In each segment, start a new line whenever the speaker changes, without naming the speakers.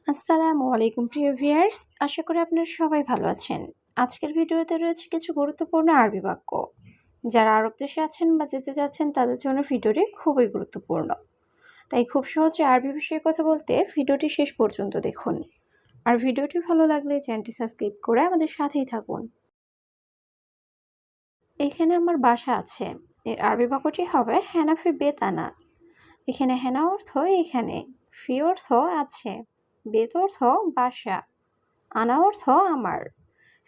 আসসালামু আলাইকুম প্রিয় ভিউয়ার্স, আশা করি আপনারা সবাই ভালো আছেন। আজকের ভিডিওতে রয়েছে কিছু গুরুত্বপূর্ণ আরবি বাক্য। যারা আরব দেশে আছেন বা যেতে যাচ্ছেন তাদের জন্য ভিডিওটি খুবই গুরুত্বপূর্ণ। তাই খুব সহজে আরবি বিষয়ে কথা বলতে ভিডিওটি শেষ পর্যন্ত দেখুন। আর ভিডিওটি ভালো লাগলে চ্যানেলটি সাবস্ক্রাইব করে আমাদের সাথেই থাকুন। এখানে আমার বাসা আছে, এর আরবি বাক্যটি হবে হেনা ফি বেত আনা। এখানে হেনা অর্থ এখানে, ফি অর্থ আছে, বেত অর্থ বাসা, আনা অর্থ আমার।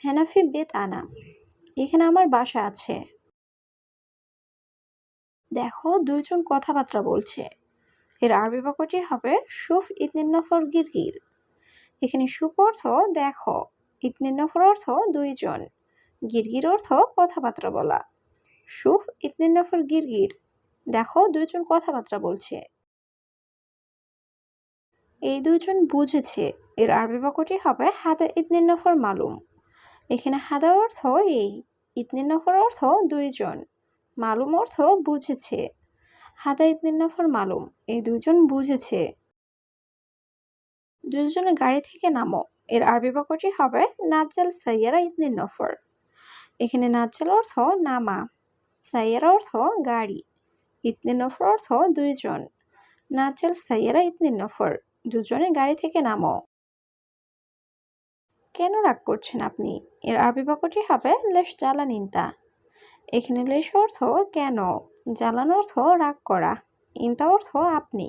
হেনাফি বেত আনা, এখানে আমার বাসা আছে। দেখো দুইজন কথাবার্তা বলছে, এর আরবি বাক্যটি হবে শুফ ইতনিন নফর গিরগির। এখানে শুফ অর্থ দেখো, ইতনিন নফর অর্থ দুইজন, গিরগির অর্থ কথাবার্তা বলা। শুফ ইতনিন নফর গিরগির, দেখো দুইজন কথাবার্তা বলছে। এই দুইজন বুঝেছে, এর আরবি বাক্যটি হবে হাদা ইতনিন নফর মালুম। এখানে হাদা অর্থ এই, ইতনিন নফর অর্থ দুইজন, মালুম অর্থ বুঝেছে। হাদা ইতনিন নফর মালুম, এই দুজন বুঝেছে। দুজনে গাড়ি থেকে নামো, এর আরবি বাক্যটি হবে নাজ্জাল সাইয়ারা ইতনিন নফর। এখানে নাজ্জাল অর্থ নামা, সাইয়ারা অর্থ গাড়ি, ইতনিন নফর অর্থ দুইজন, নাজ্জাল সাইয়ারা ইতনিন নফর, দুজনে গাড়ি থেকে নামো। কেন রাগ করছেন আপনি, এর আরবি বাক্যটি হবে লেশ জ্বালান ইনতা। এখানে লেশ অর্থ কেন, জ্বালান অর্থ রাগ করা, ইনতা অর্থ আপনি।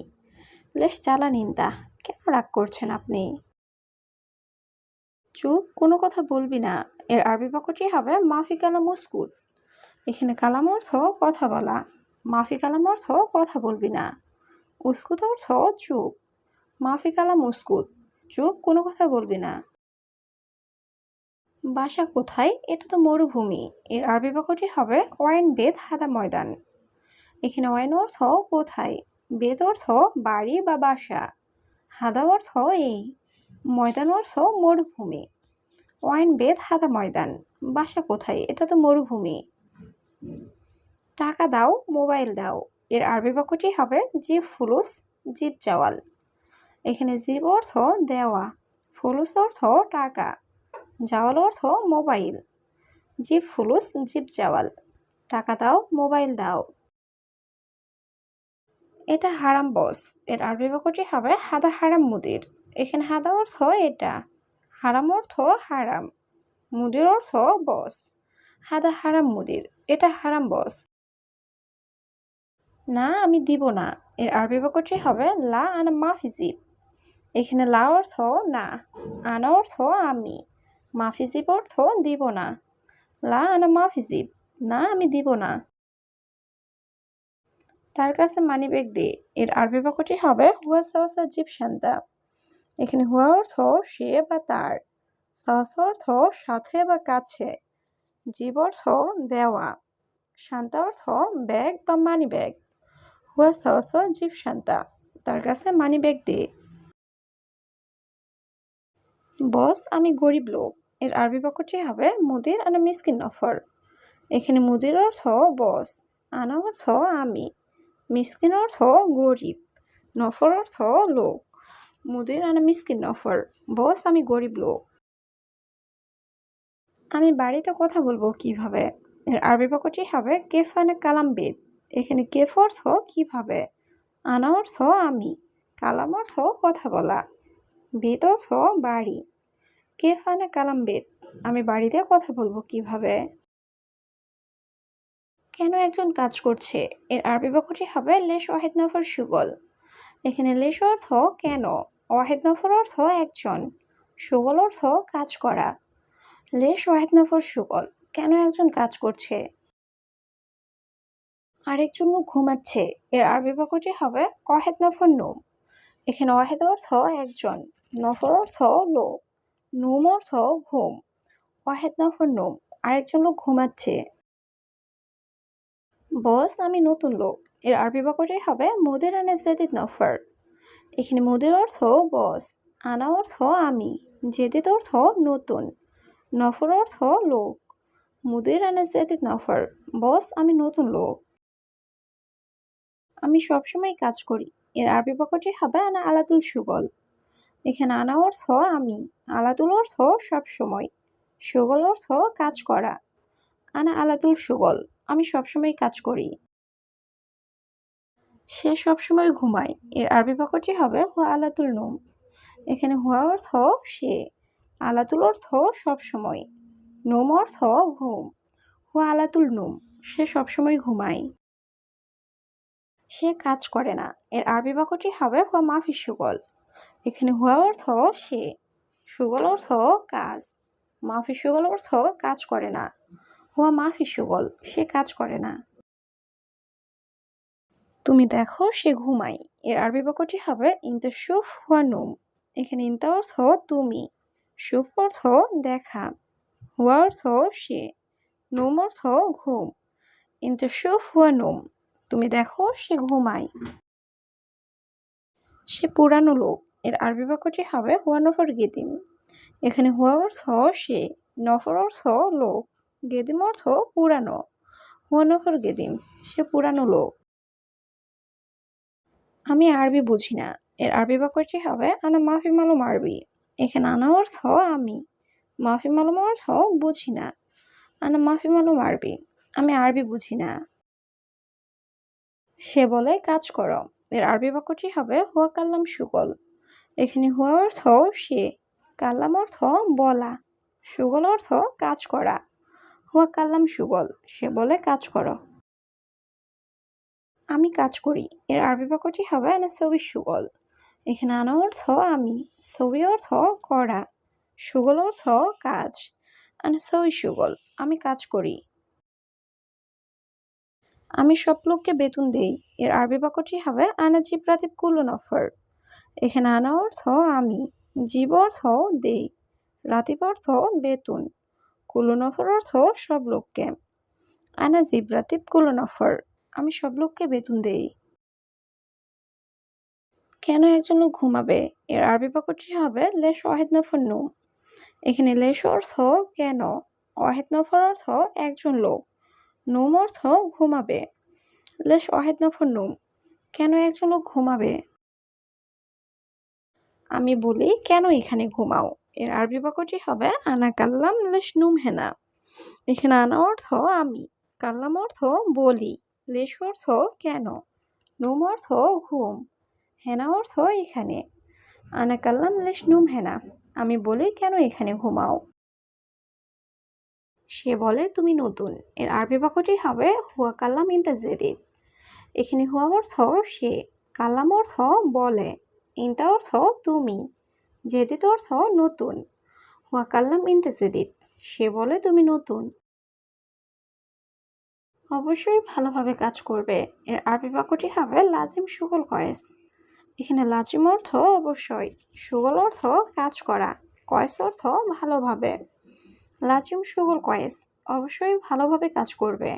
লেশ জ্বালান ইনতা, কেন রাগ করছেন আপনি। চুপ, কোনো কথা বলবি না, এর আরবি বাক্যটি হবে মাফি কালাম উসকুত। এখানে কালাম অর্থ কথা বলা, মাফি কালাম অর্থ কথা বলবি না, উসকুত অর্থ চুপ। মাফি কালাম উসকুত, চুপ, কোনো কথা বলবি না। বাসা কোথায়, এটা তো মরুভূমি, এর আরবি বাক্যটি হবে ওয়াইন বেদ হাদা ময়দান। এখানে ওয়াইন অর্থ কোথায়, বেদ অর্থ বাড়ি বা বাসা, হাদা অর্থ এই, ময়দান অর্থ মরুভূমি। ওয়াইন বেদ হাদা ময়দান, বাসা কোথায়, এটা তো মরুভূমি। টাকা দাও, মোবাইল দাও, এর আরবি বাক্যটি হবে জিব ফুলুস জিব চাওয়াল। এখানে জিব অর্থ দেওয়া, ফুলুস অর্থ টাকা, জাওয়াল অর্থ মোবাইল। জিব ফুলুস জিব চাওয়াল, টাকা দাও, মোবাইল দাও। এটা হারাম বস, এর আরবি বাক্যটি হবে হাদা হারাম মুদির। এখানে হাদা অর্থ এটা, হারাম অর্থ হারাম, মুদির অর্থ বস। হাদা হারাম মুদির, এটা হারাম বস। না আমি দিব না, এর আরবি বাক্যটি হবে লা আনা মাফিজিব। এখানে লা অর্থ না, আনা অর্থ আমি, মাফিজিব অর্থ দিব না। লা আনা মাফিজিব, না আমি দিব না। তার কাছে মানিব্যাগ দে, এর আরবি বাক্যটি হবে হুয়া সাওসা জিব শান্তা। এখানে হুয়া অর্থ সে বা তার, সাওসা অর্থ সাথে বা কাছে, জিব অর্থ দেওয়া, শান্তা অর্থ ব্যাগ বা মানিব্যাগ। হুয়া সাওসা জিব শান্তা, তার কাছে মানিব্যাগ দে। বস আমি গরিব লোক, এর আরবি বাক্যটি হবে মুদির আনা মিসকিন নফর। এখানে মুদির অর্থ বস, আনা অর্থ আমি, মিসকিন অর্থ গরিব, নফর অর্থ লোক। মুদির আনা মিসকিন নফর, বস আমি গরিব লোক। আমি বাড়িতে কথা বলবো কিভাবে, এর আরবি বাক্যটি হবে কেফ আনা কালাম বেদ। এখানে কেফ অর্থ কিভাবে, আনা অর্থ আমি, কালাম অর্থ কথা বলা, বেদ অর্থ বাড়ি। কেফ আনা কালাম বেদ, আমি বাড়িতে কথা বলবো কিভাবে। কেন একজন কাজ করছে, এর আরবি বাক্যটি হবে লেশ ওয়াহেদ নফর সুগল। এখানে লেশ অর্থ কেন, ওয়াহেদ নফর অর্থ একজন, সুগল অর্থ কাজ করা। লেশ ওয়াহেদ নফর সুগল, কেন একজন কাজ করছে। আরেকজন লোক ঘুমাচ্ছে, এর আরবি বাক্যটি হবে ওয়াহেদ নফর নুম। এখানে ওয়াহেদ অর্থ একজন, নফর অর্থ লোক, নুম অর্থ ঘুম। ওয়াহেদ নফর নুম, আরেকজন লোক ঘুমাচ্ছে। বস আমি নতুন লোক, এর আরবি বাক্যটি হবে মুদির আনা জেদিদ নফর। এখানে মুদির অর্থ বস, আনা অর্থ আমি, জেদিদ অর্থ নতুন, নফর অর্থ লোক। মুদির আনা জেদিদ নফর, বস আমি নতুন লোক। আমি সবসময় কাজ করি, এর আরবি বাক্যটি হবে আনা আলাতুল সুগল। এখানে আনা অর্থ আমি, আলাদুল অর্থ সবসময়, সুগল অর্থ কাজ করা। আনা আলাদুল সুগল, আমি সবসময় কাজ করি। সে সবসময় ঘুমায়, এর আরবি বাক্যটি হবে হুয়া আলাদুল নুম। এখানে হুয়া অর্থ সে, আলাদুল অর্থ সবসময়, নুম অর্থ ঘুম। হুয়া আলাদুল নুম, সে সবসময় ঘুমায়। সে কাজ করে না, এর আরবি বাক্যটি হবে হুয়া মাফি সুগল। এখানে হুয়া অর্থ সে, সুগল অর্থ কাজ, মাফি সুগল অর্থ কাজ করে না। হুয়া মাফি সুগল, সে কাজ করে না। তুমি দেখো সে ঘুমায়, এর আরবি বাক্যটি হবে ইনতা শুফ হুয়া নুম। এখানে ইনতা অর্থ তুমি, শুফ অর্থ দেখা, হুয়া অর্থ সে, নুম অর্থ ঘুম। ইনতা শুফ হুয়া নুম, তুমি দেখো সে ঘুমায়। সে পুরানো লোক, এর আরবি বাক্যটি হবে হুয়া নফর গেদিম। এখানে হুয়া অর্থ সে, নফর অর্থ লোক, গেদিম অর্থ পুরানো। হুয়া নফর গেদিম, সে পুরানো লোক। আমি আরবি বুঝি না, এর আরবি বাক্যটি হবে আনা মাফি মালুম আরবি। এখানে আনা অর্থ আমি, মাফি মালুম অর্থ বুঝি না। আনা মাফি মালুম আরবি, আমি আরবি বুঝি না। সে বলে কাজ করো, এর আরবি বাক্যটি হবে হুয়া কাল্লাম সুগল। এখানে হুয়া অর্থ সে, কাল্লাম অর্থ বলা, সুগল অর্থ কাজ করা। হুয়া কাল্লাম সুগল, সে বলে কাজ করো। আমি কাজ করি, এর আরবি বাক্যটি হবে আনা সবি সুগল। এখানে আনা অর্থ আমি, সবি অর্থ করা, সুগল অর্থ কাজ। আনা সবি সুগল, আমি কাজ করি। আমি সব লোককে বেতন দেই, এর আরবি বাক্যটি হবে আনা জিব রাতিব কুল্লু নফর। এখানে আনা অর্থ আমি, জীব অর্থ দেই, রাতিব অর্থ বেতন, কুল্লু নফর অর্থ সব লোককে। আনা জিব রাতিব কুল্লু নফর, আমি সব লোককে বেতন দেই। কেন একজন লোক ঘুমাবে, এর আরবি বাক্যটি হবে লেশ ওয়াহিদ নফর নুম। এখানে লেশ অর্থ কেন, ওয়াহিদ নফর অর্থ একজন লোক, নুম অর্থ ঘুমাবে। লেশ ওয়াহিদ নফর নুম, কেন একজন লোক ঘুমাবে। আমি বলি কেন এখানে ঘুমাও, এর আরবি বাক্যটি হবে আনা কাল্লাম লেশ নুম হেনা। এখানে আনা অর্থ আমি, কাল্লাম অর্থ বলি, লেশ অর্থ কেন, নুম অর্থ ঘুম, হেনা অর্থ এখানে। আনা কাল্লাম লেশ নুম হেনা, আমি বলি কেন এখানে ঘুমাও। সে বলে তুমি নতুন, এর আরবি বাক্যটি হবে হুয়া কাল্লাম ইনতা জেদিদ। এখানে হুয়া অর্থ সে, কাল্লাম অর্থ বলে, ইনতা অর্থ তুমি, জেদিদ অর্থ নতুন। হুয়া কাল্লাম ইনতা জেদিদ, সে বলে তুমি নতুন। অবশ্যই ভালোভাবে কাজ করবে, এর আরবি বাক্যটি হবে লাজিম সুগল কয়েস। এখানে লাজিম অর্থ অবশ্যই, সুগল অর্থ কাজ করা, কয়েস অর্থ ভালোভাবে। লাজিম সুগল কয়েস, অবশ্যই ভালোভাবে কাজ করবে।